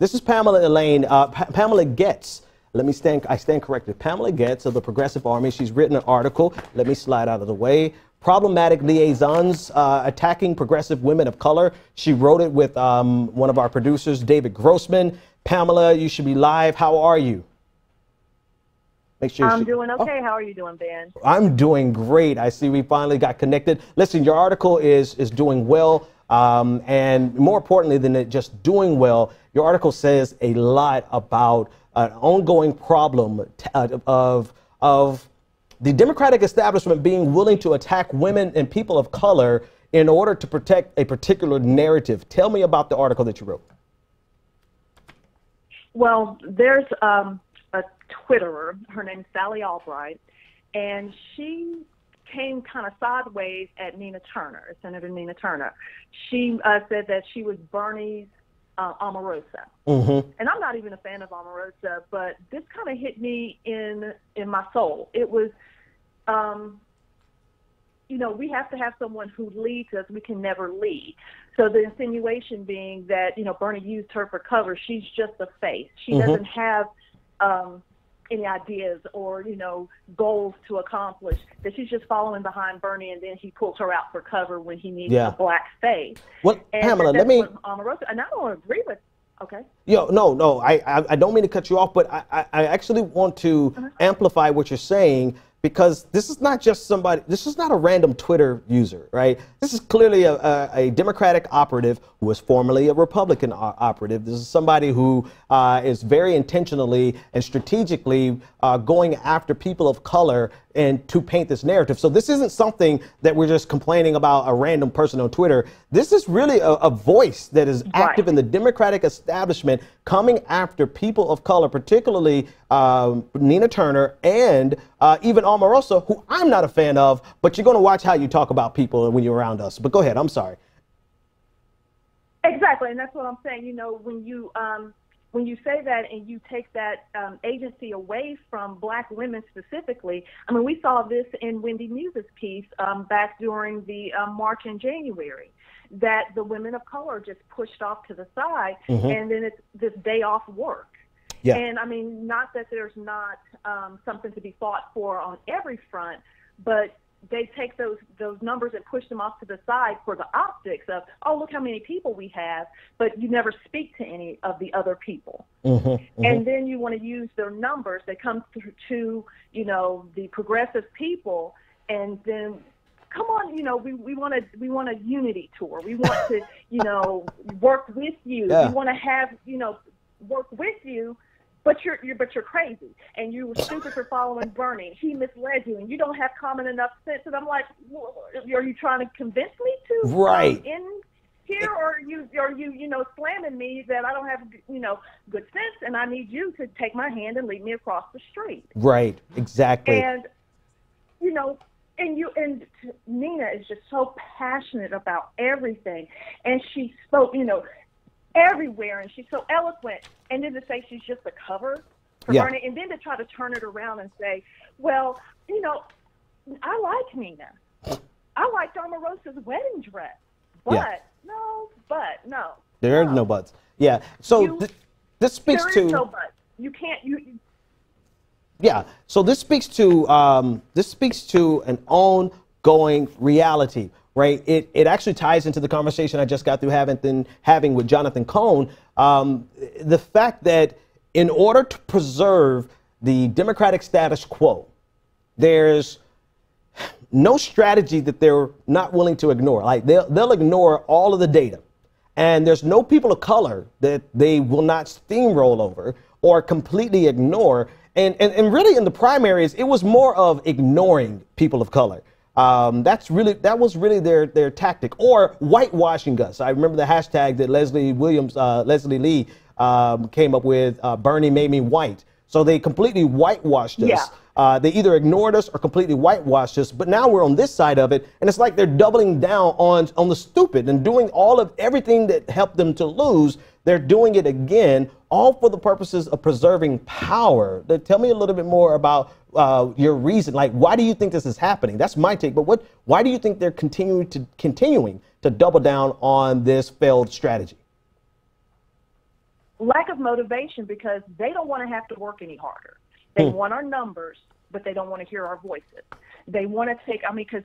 This is Pamela Getz. I stand corrected. Pamela Getz of the Progressive Army. She's written an article. Let me slide out of the way. Problematic Liaisons, attacking progressive women of color. She wrote it with one of our producers, David Grossman. Pamela, you should be live. How are you? Make sure I'm doing okay. How are you doing, Ben? I'm doing great. I see we finally got connected. Listen, your article is doing well. And more importantly than it just doing well, your article says a lot about an ongoing problem of the Democratic establishment being willing to attack women and people of color in order to protect a particular narrative. Tell me about the article that you wrote. Well, there's a Twitterer. Her name's Sally Albright, and she came kind of sideways at Senator Nina Turner. She said that she was Bernie's Omarosa. And I'm not even a fan of Omarosa, but this kind of hit me in my soul. It was, you know, we have to have someone who leads us. We can never lead. So the insinuation being that, you know, Bernie used her for cover. She's just a face. She doesn't have any ideas or, you know, goals to accomplish, that she's just following behind Bernie, and then he pulls her out for cover when he needs a black face. Well, and Pamela, let me... Omarosa, and I don't agree with... Okay. No, I don't mean to cut you off, but I actually want to amplify what you're saying, because this is not just somebody, this is not a random Twitter user, right? This is clearly a Democratic operative who was formerly a Republican operative. This is somebody who is very intentionally and strategically going after people of color and to paint this narrative. So this isn't something that we're just complaining about a random person on Twitter. This is really a voice that is active in the Democratic establishment, coming after people of color, particularly Nina Turner and even Omarosa, who I'm not a fan of, but you're going to watch how you talk about people when you're around us. But go ahead. I'm sorry. Exactly. And that's what I'm saying. You know, when you say that and you take that agency away from black women specifically, I mean, we saw this in Wendy Muse's piece back during the March in January, that the women of color just pushed off to the side, and then it's this day off work. Yeah. And I mean, not that there's not something to be fought for on every front, but they take those numbers and push them off to the side for the optics of, oh, look how many people we have, but you never speak to any of the other people. And then you want to use their numbers that come to, you know, the progressive people, and then come on, you know, we want a unity tour. We want to, you know, work with you. We want to have, you know, work with you. But you're crazy, and you were stupid for following Bernie. He misled you, and you don't have common enough sense. And I'm like, well, are you trying to convince me to come in here, or are you slamming me that I don't have, you know, good sense, and I need you to take my hand and lead me across the street? Right, exactly. And you know, and Nina is just so passionate about everything, and she spoke, you know, everywhere, and she's so eloquent, and then to say she's just a cover for Bernie, and then to try to turn it around and say, well, you know, I like Nina. I liked Omarosa's wedding dress, but no. There are no buts. Yeah, so this speaks to... There is no buts. You can't... Yeah, so this speaks to an ongoing reality. Right. It actually ties into the conversation I just got through having with Jonathan Cohn. The fact that in order to preserve the Democratic status quo, there's no strategy that they're not willing to ignore. Like they'll ignore all of the data, and there's no people of color that they will not steamroll over or completely ignore. And really in the primaries, it was more of ignoring people of color. That was really their tactic, or whitewashing us. I remember the hashtag that Leslie Lee came up with, Bernie made me white. So they completely whitewashed us. They either ignored us or completely whitewashed us. But now we're on this side of it, and it's like they're doubling down on the stupid and doing everything that helped them to lose. They're doing it again, all for the purposes of preserving power. Tell me a little bit more about your reason. Like, why do you think this is happening? That's my take. But why do you think they're continuing to double down on this failed strategy? lack of motivation because they don't want to have to work any harder. They want our numbers, but they don't want to hear our voices. They want to take, I mean, because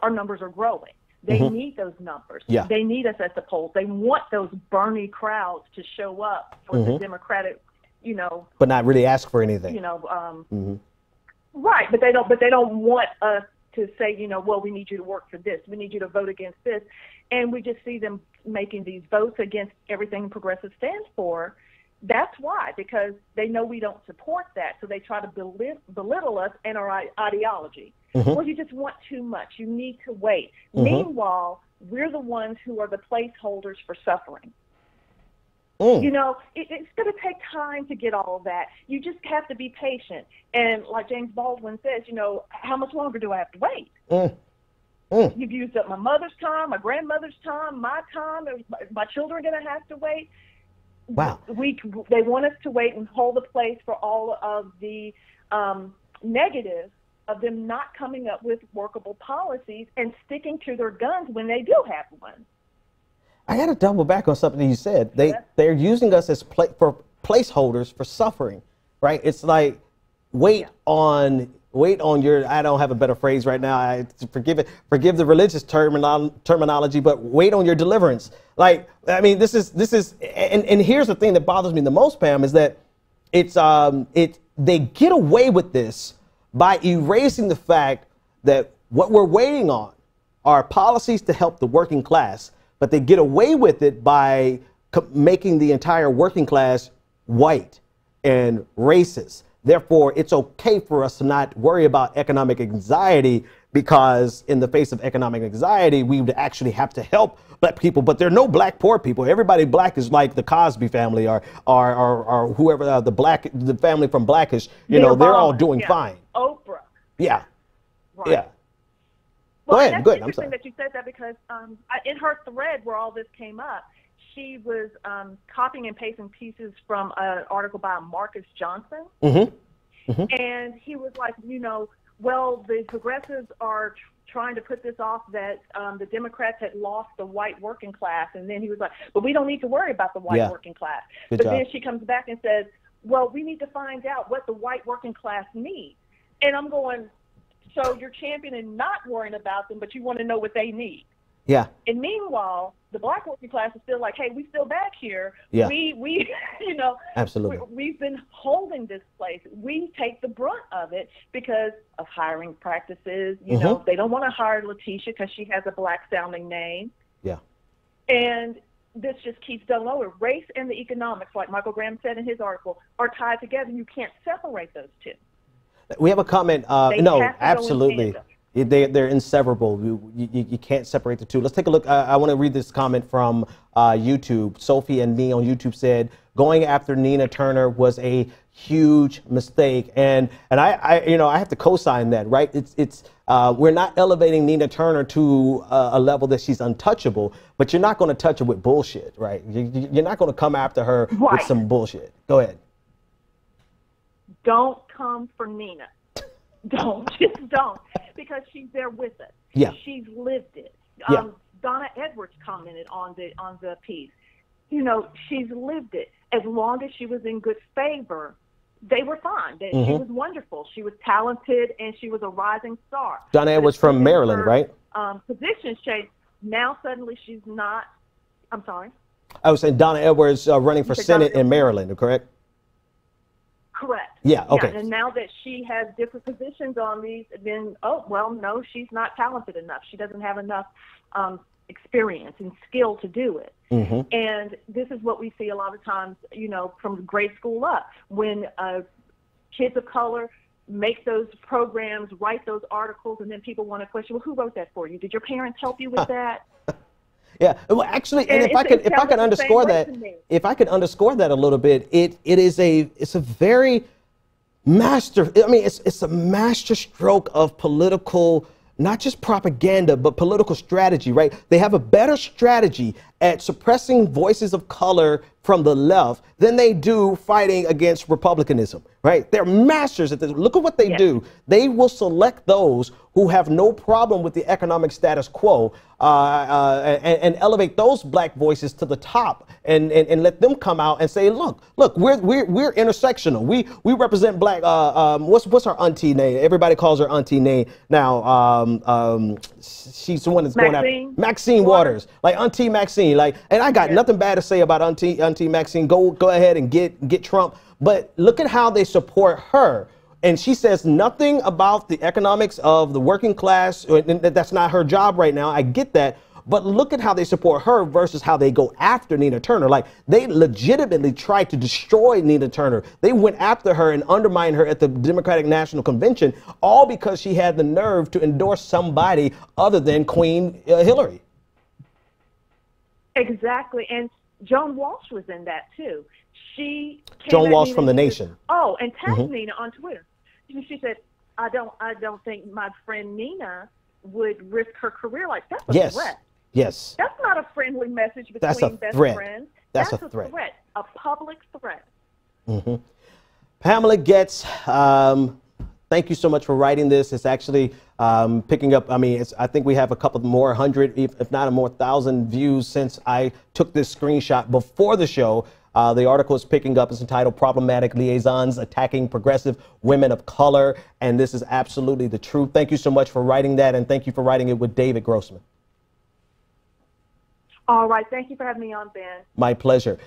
our numbers are growing. They need those numbers. Yeah. They need us at the polls. They want those Bernie crowds to show up for the Democratic, you know. But not really ask for anything. You know, right. But they don't want us to say, you know, well, we need you to work for this. We need you to vote against this. And we just see them making these votes against everything progressive stands for. That's why, because they know we don't support that. So they try to belittle us and our ideology. Well, you just want too much. You need to wait. Meanwhile, we're the ones who are the placeholders for suffering. You know, it's going to take time to get all of that. You just have to be patient. And like James Baldwin says, you know, how much longer do I have to wait? You've used up my mother's time, my grandmother's time, my time. My children are going to have to wait. Wow. They want us to wait and hold the place for all of the negatives of them not coming up with workable policies and sticking to their guns when they do have one. I got to double back on something you said. They're using us as for placeholders for suffering, right? It's like wait on your. I don't have a better phrase right now. Forgive the religious terminology, but wait on your deliverance. Like, I mean, this is, and here's the thing that bothers me the most, Pam, is that they get away with this by erasing the fact that what we're waiting on are policies to help the working class, but they get away with it by making the entire working class white and racist. Therefore, it's okay for us to not worry about economic anxiety, because in the face of economic anxiety, we would actually have to help black people. But there are no black poor people. Everybody black is like the Cosby family or whoever, the family from Blackish. You know, they're all doing fine. Oprah. Yeah. Right. Yeah. Well, go ahead. That's Good. I'm interesting sorry. that you said that, because in her thread where all this came up, she was copying and pasting pieces from an article by Marcus Johnson. And he was like, you know, well, the progressives are trying to put this off that the Democrats had lost the white working class. And then he was like, but we don't need to worry about the white working class. Good but job. Then she comes back and says, well, we need to find out what the white working class needs. And I'm going, so you're championing not worrying about them, but you want to know what they need. Yeah. And meanwhile, the black working class is still like, hey, we still back here. Yeah. We you know, Absolutely. we've been holding this place. We take the brunt of it because of hiring practices. You know, they don't want to hire Letitia because she has a black sounding name. Yeah. And this just keeps going over. Race and the economics, like Michael Graham said in his article, are tied together. You can't separate those two. We have a comment. No, absolutely. They're inseparable. You can't separate the two. Let's take a look. I want to read this comment from YouTube. Sophie and me on YouTube said, going after Nina Turner was a huge mistake. And I have to co-sign that, right? We're not elevating Nina Turner to a level that she's untouchable, but you're not going to touch her with bullshit, right? You're not going to come after her with some bullshit. Go ahead. Don't come for Nina. Just don't, because she's there with us. Yeah. She's lived it. Yeah. Donna Edwards commented on the piece. You know, she's lived it. As long as she was in good favor, they were fine. She was wonderful. She was talented, and she was a rising star. Donna Edwards from Maryland, right? Position changed. Now suddenly she's not. I'm sorry? I was saying Donna Edwards running for Senate in Maryland, correct? Correct. Yeah, okay. Yeah, and now that she has different positions on these, then, oh, well, no, she's not talented enough. She doesn't have enough experience and skill to do it. And this is what we see a lot of times, you know, from grade school up, when kids of color make those programs, write those articles, and then people want to question, well, who wrote that for you? Did your parents help you with that? Yeah, well, actually, and if I could underscore that, a little bit, it's a very it's a master stroke of political, not just propaganda, but political strategy, right? They have a better strategy at suppressing voices of color from the left than they do fighting against republicanism, right? They're masters at this. Look at what they do. They will select those who have no problem with the economic status quo and elevate those black voices to the top and let them come out and say, look, we're intersectional. We represent black. What's our auntie name? Everybody calls her auntie name now. She's the one that's going out. Maxine Waters, like Auntie Maxine. Like, and I got nothing bad to say about Auntie Maxine. Go ahead and get Trump. But look at how they support her. And she says nothing about the economics of the working class. That's not her job right now. I get that. But look at how they support her versus how they go after Nina Turner. Like, they legitimately tried to destroy Nina Turner. They went after her and undermined her at the Democratic National Convention, all because she had the nerve to endorse somebody other than Queen Hillary. Exactly. And Joan Walsh was in that, too. She came Joan Walsh Nina from The Nation. And tagged Nina on Twitter. She said, I don't think my friend Nina would risk her career like that. That's a threat. Yes. That's not a friendly message between best friends. That's a threat. A public threat. Pamela Getz, thank you so much for writing this. It's actually picking up. I mean, I think we have a couple more hundred, if not a more thousand views since I took this screenshot before the show. The article is picking up. It's entitled "Problematic Liaisons Attacking Progressive Women of Color." And this is absolutely the truth. Thank you so much for writing that. And thank you for writing it with David Grossman. All right. Thank you for having me on, Ben. My pleasure.